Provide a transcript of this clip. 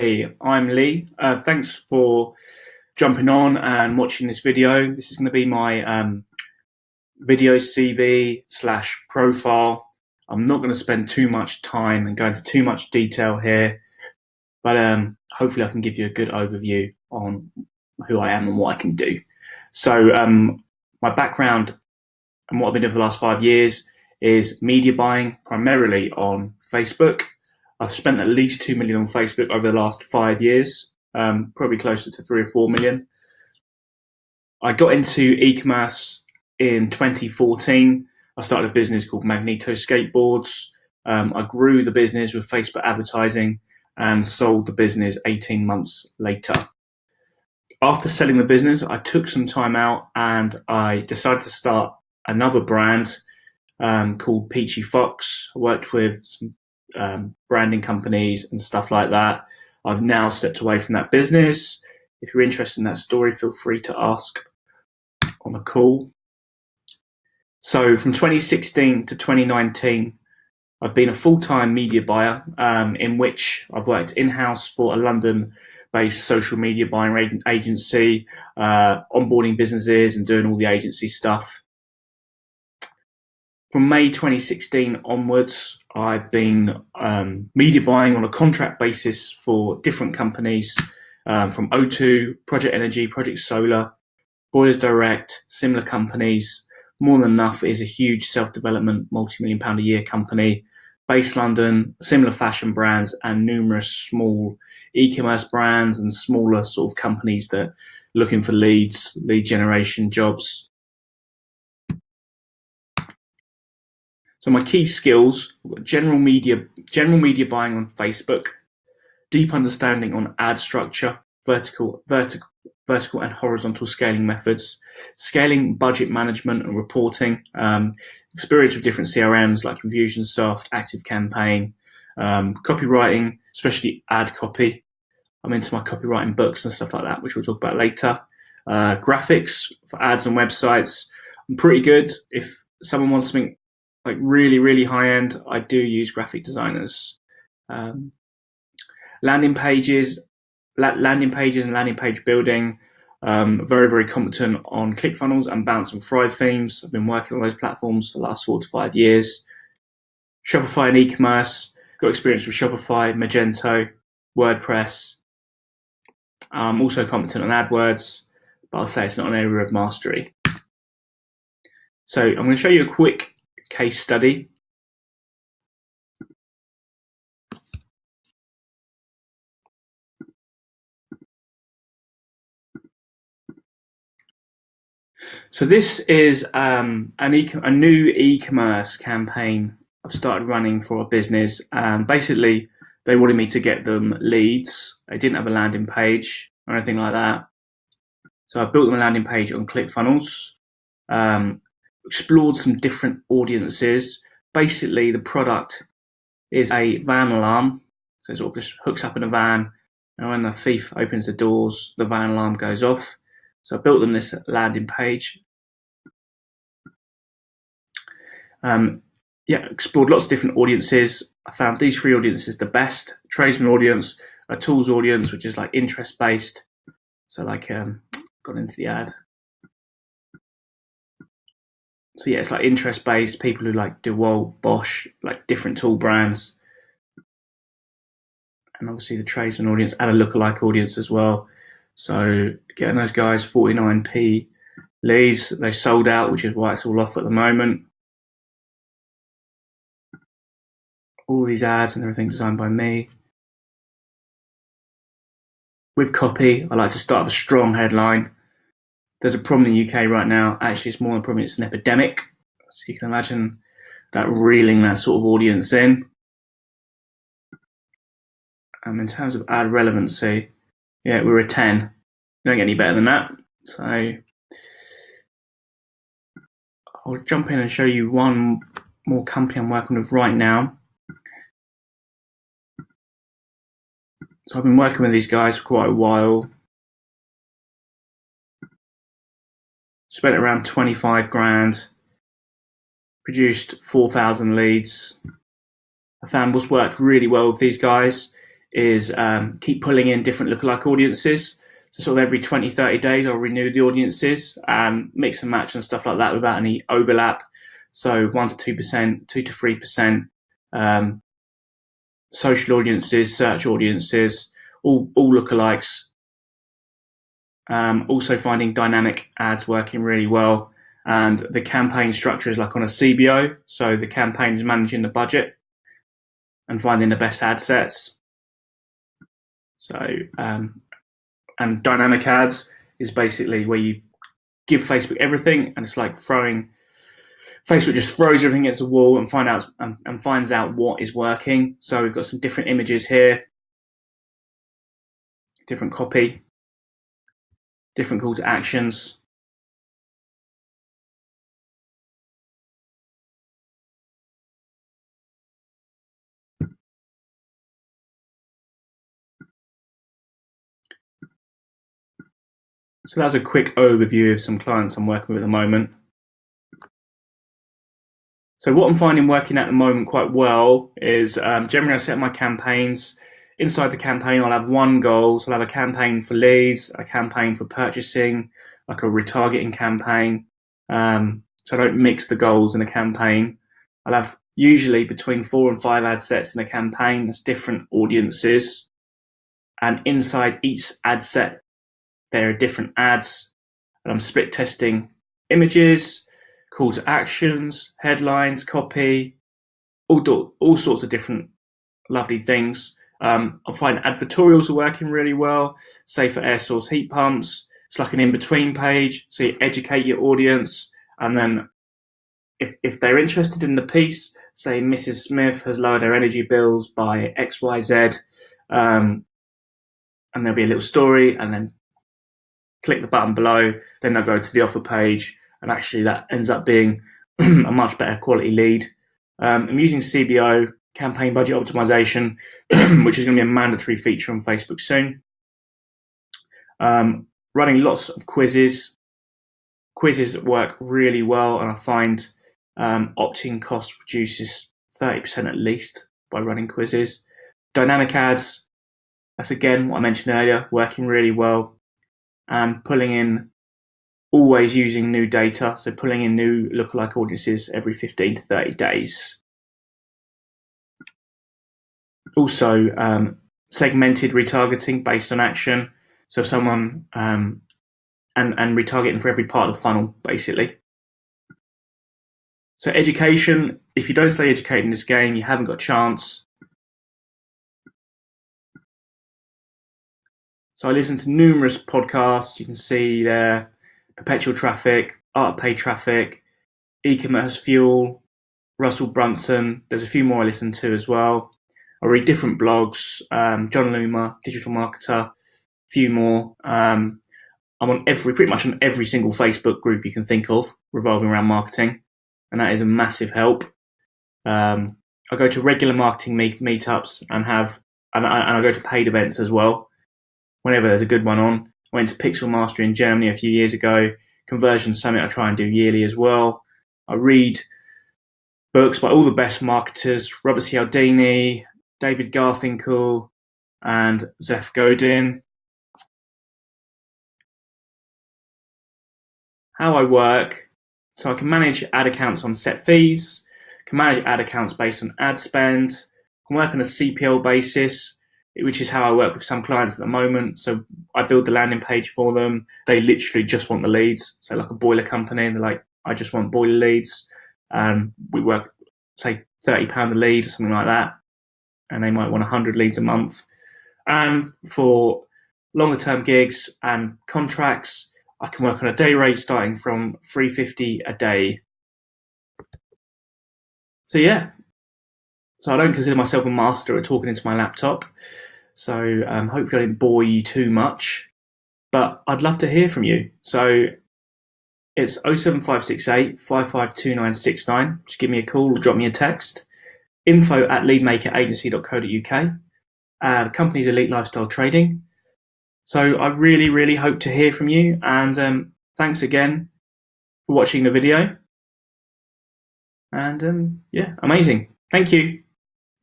Hey, I'm Lee. Thanks for jumping on and watching this video. This is going to be my video CV / profile. I'm not going to spend too much time and go into too much detail here, but hopefully I can give you a good overview on who I am and what I can do. So my background and what I've been doing for the last 5 years is media buying, primarily on Facebook. I've spent at least 2 million on Facebook over the last 5 years, probably closer to 3 or 4 million. I got into e-commerce in 2014. I started a business called Magneto Skateboards. I grew the business with Facebook advertising and sold the business 18 months later. After selling the business, I took some time out and I decided to start another brand called Peachy Fox. I worked with some branding companies and stuff like that. I've now stepped away from that business. If you're interested in that story, feel free to ask on a call. So from 2016 to 2019, I've been a full-time media buyer in which I've worked in-house for a London-based social media buying agency, onboarding businesses and doing all the agency stuff. From May 2016 onwards, I've been media buying on a contract basis for different companies from O2, Project Energy, Project Solar, Boilers Direct, similar companies. More Than Enough is a huge self-development, multi-million-pound a year company based London, similar fashion brands and numerous small e-commerce brands and smaller sort of companies that are looking for lead generation jobs. So my key skills: general media buying on Facebook, deep understanding on ad structure, vertical and horizontal scaling methods, scaling budget management and reporting, experience with different CRMs like Infusionsoft, ActiveCampaign, copywriting, especially ad copy. I'm into my copywriting books and stuff like that, which we'll talk about later. Graphics for ads and websites. I'm pretty good. If someone wants something like really high end, I do use graphic designers. Landing pages and landing page building. Very competent on ClickFunnels and Bounce and Thrive themes. I've been working on those platforms for the last 4 to 5 years. Shopify and e-commerce. Got experience with Shopify, Magento, WordPress. I'm also competent on AdWords, but I'll say it's not an area of mastery. So I'm going to show you a quick case study. So this is a new e-commerce campaign I've started running for a business. Basically, they wanted me to get them leads. They didn't have a landing page or anything like that. So I built them a landing page on ClickFunnels, explored some different audiences. Basically, the product is a van alarm. So it sort of just hooks up in a van, and when the thief opens the doors, the van alarm goes off. So I built them this landing page. Explored lots of different audiences. I found these 3 audiences the best: tradesman audience, a tools audience, which is like interest based. So like got into the ad. So yeah, it's like interest based, people who like DeWalt, Bosch, like different tool brands. And obviously the tradesman audience and a lookalike audience as well. So getting those guys 49p leads. They sold out, which is why it's all off at the moment. All these ads and everything designed by me. With copy, I like to start with a strong headline. There's a problem in the UK right now. Actually, it's more than a problem, it's an epidemic. So you can imagine that reeling that sort of audience in. In terms of ad relevancy, yeah, we're a 10. You don't get any better than that. So I'll jump in and show you one more company I'm working with right now. So I've been working with these guys for quite a while. Spent around 25 grand. Produced 4,000 leads. I found what's worked really well with these guys is keep pulling in different lookalike audiences. So sort of every 20, 30 days, I'll renew the audiences and mix and match and stuff like that without any overlap. So 1 to 2%, 2 to 3%, social audiences, search audiences, all lookalikes. Also finding dynamic ads working really well. And the campaign structure is like on a CBO. So the campaign is managing the budget and finding the best ad sets. So, and dynamic ads is basically where you give Facebook everything, and it's like Facebook just throws everything against the wall and finds out what is working. So we've got some different images here, different copy, different call to actions. So that's a quick overview of some clients I'm working with at the moment. So what I'm finding working at the moment quite well is generally I set my campaigns. Inside the campaign, I'll have one goal. So I'll have a campaign for leads, a campaign for purchasing, like a retargeting campaign. So I don't mix the goals in a campaign. I'll have usually between 4 and 5 ad sets in a campaign. That's different audiences. And inside each ad set, there are different ads. And I'm split testing images, call to actions, headlines, copy, all sorts of different lovely things. I find advertorials are working really well, say for air source heat pumps. It's like an in-between page, so you educate your audience, and then if they're interested in the piece, say Mrs. Smith has lowered her energy bills by XYZ, and there'll be a little story, and then click the button below, then they'll go to the offer page, and actually that ends up being a much better quality lead. I'm using CBO, campaign budget optimization, which is going to be a mandatory feature on Facebook soon. Running lots of quizzes. Quizzes work really well, and I find opt-in cost reduces 30% at least by running quizzes. Dynamic ads, that's again what I mentioned earlier, working really well. And pulling in, always using new data, so pulling in new lookalike audiences every 15 to 30 days. Also, segmented retargeting based on action. So someone, and retargeting for every part of the funnel, basically. So education, if you don't stay educated in this game, you haven't got a chance. So I listen to numerous podcasts. You can see there, Perpetual Traffic, Art of Paid Traffic, E-Commerce Fuel, Russell Brunson. There's a few more I listen to as well. I read different blogs, John Loomer, Digital Marketer, a few more. I'm on pretty much on every single Facebook group you can think of revolving around marketing, and that is a massive help. I go to regular marketing meetups and I go to paid events as well. Whenever there's a good one on. I went to Pixel Mastery in Germany a few years ago. Conversion Summit I try and do yearly as well. I read books by all the best marketers, Robert Cialdini, David Garfinkel, and Zeph Godin. How I work, so I can manage ad accounts on set fees, can manage ad accounts based on ad spend, can work on a CPL basis, which is how I work with some clients at the moment. So I build the landing page for them. They literally just want the leads. So like a boiler company, and they're like, I just want boiler leads. We work, say, £30 a lead or something like that. And they might want 100 leads a month. And for longer term gigs and contracts, I can work on a day rate starting from $350 a day. So yeah. So I don't consider myself a master at talking into my laptop. So hopefully I didn't bore you too much, but I'd love to hear from you. So it's 07568 552969. Just give me a call or drop me a text. info@leadmakeragency.co.uk. The company's Elite Lifestyle Trading. So I really, really hope to hear from you. And thanks again for watching the video. And yeah, amazing. Thank you.